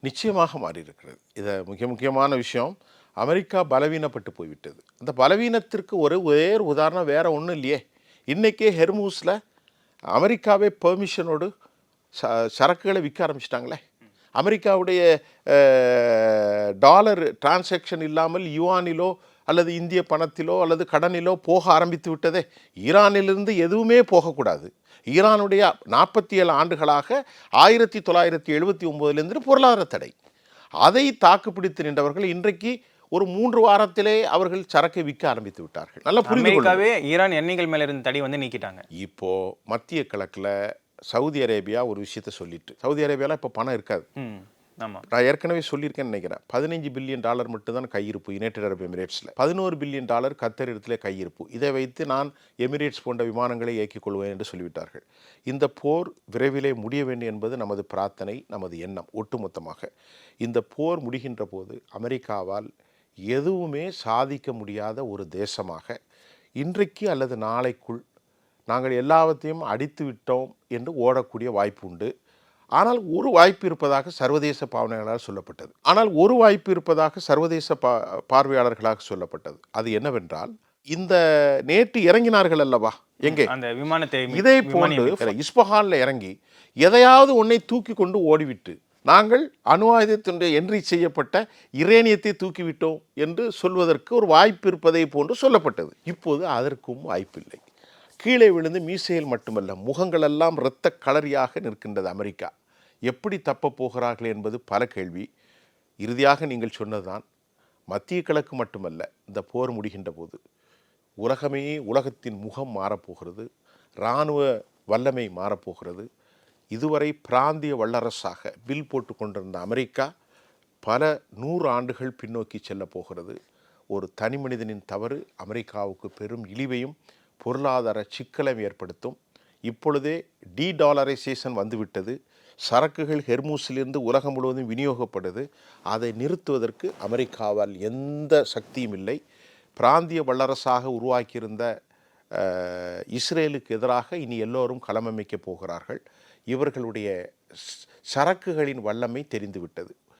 நிச்சயமாக மாறியிருக்கிறது. இதை முக்கியமான விஷயம், அமெரிக்கா பலவீனப்பட்டு போய்விட்டது. அந்த பலவீனத்திற்கு ஒரே ஒரு உதாரணம் வேற ஒன்றும் இல்லையே. இன்றைக்கே ஹெர்மூஸில் அமெரிக்காவே பெர்மிஷனோடு சரக்குகளை விற்க ஆரம்பிச்சிட்டாங்களே. அமெரிக்காவுடைய டாலர் டிரான்சாக்ஷன் இல்லாமல் யுவானிலோ அல்லது இந்திய பணத்திலோ அல்லது கடனிலோ போக ஆரம்பித்து விட்டதே. ஈரானிலிருந்து எதுவுமே போகக்கூடாது. ஈரானுடைய 47 ஆண்டுகளாக 1979 பொருளாதார தடை. அதை தாக்குப்பிடித்து நின்றவர்கள் இன்றைக்கு ஒரு 3 வாரத்திலே அவர்கள் சரக்கை விற்க ஆரம்பித்து விட்டார்கள். நல்லா புரிந்து ஈரான் எண்ணெய்கள் மேல இருந்த தடை வந்து நீக்கிட்டாங்க. இப்போ மத்திய கிழக்கில் சவுதி அரேபியா ஒரு விஷயத்தை சொல்லிட்டு, சவுதி அரேபியாவில் இப்போ பணம் இருக்காது. நான் ஏற்கனவே சொல்லியிருக்கேன்னு நினைக்கிறேன். $15 பில்லியன் மட்டும்தான் கையிருப்பு யுனைடெட் அரப் எமிரேட்ஸில். $11 பில்லியன் கத்தர் இடத்துல கையிருப்பு. இதை வைத்து நான் எமிரேட்ஸ் போன்ற விமானங்களை இயக்கிக் கொள்வேன் என்று சொல்லிவிட்டார்கள். இந்த போர் விரைவிலே முடிய வேண்டும் என்பது நமது பிரார்த்தனை, நமது எண்ணம். ஒட்டுமொத்தமாக இந்த போர் முடிகின்ற போது அமெரிக்காவால் எதுவுமே சாதிக்க முடியாத ஒரு தேசமாக இன்றைக்கு அல்லது நாளைக்குள் நாங்கள் எல்லாவற்றையும் அடித்து விட்டோம் என்று ஓடக்கூடிய வாய்ப்பு உண்டு. ஆனால் ஒரு வாய்ப்பு இருப்பதாக சர்வதேச பாவனைகளால் சொல்லப்பட்டது. பார்வையாளர்களாக சொல்லப்பட்டது. அது என்னவென்றால், இந்த நேற்று இறங்கினார்கள் அல்லவா, எங்கே அந்த விமானத்தை, இதே போன்று இஸ்பஹானில் இறங்கி எதையாவது ஒன்றை தூக்கி கொண்டு ஓடிவிட்டு நாங்கள் அணு ஆயுதத்தினுடைய என்ட்ரி செய்யப்பட்ட யுரேனியத்தை தூக்கிவிட்டோம் என்று சொல்வதற்கு ஒரு வாய்ப்பு இருப்பதை போன்று சொல்லப்பட்டது. இப்போது அதற்கும் வாய்ப்பில்லை. கீழே விழுந்து மீசையில் மட்டுமல்ல, முகங்களெல்லாம் இரத்த களரியாக நிற்கின்றது அமெரிக்கா. எப்படி தப்ப போகிறார்கள் என்பது பல கேள்வி. இறுதியாக நீங்கள் சொன்னதுதான், மத்திய கிழக்கு மட்டுமல்ல, இந்த போர் முடிகின்ற போது உலகத்தின் முகம் மாறப்போகிறது, இராணுவ வல்லமை மாறப்போகிறது. இதுவரை பிராந்திய வல்லரசாக வில் போட்டு கொண்டிருந்த அமெரிக்கா பல 100 ஆண்டுகள் பின்னோக்கி செல்ல போகிறது. ஒரு தனி மனிதனின் தவறு அமெரிக்காவுக்கு பெரும் இழிவையும் பொருளாதார சிக்கலையும் ஏற்படுத்தும். இப்பொழுதே டாலரைசேஷன் வந்துவிட்டது. சரக்குகள் ஹெர்மூஸிலிருந்து உலகம் முழுவதும் விநியோகப்படுது. அதை நிறுத்துவதற்கு அமெரிக்காவால் எந்த சக்தியும் இல்லை. பிராந்திய வல்லரசாக உருவாக்கியிருந்த இஸ்ரேலுக்கு எதிராக இனி எல்லோரும் களமமைக்கப் போகிறார்கள். இவர்களுடைய சரக்குகளின் வல்லமை தெரிந்துவிட்டது.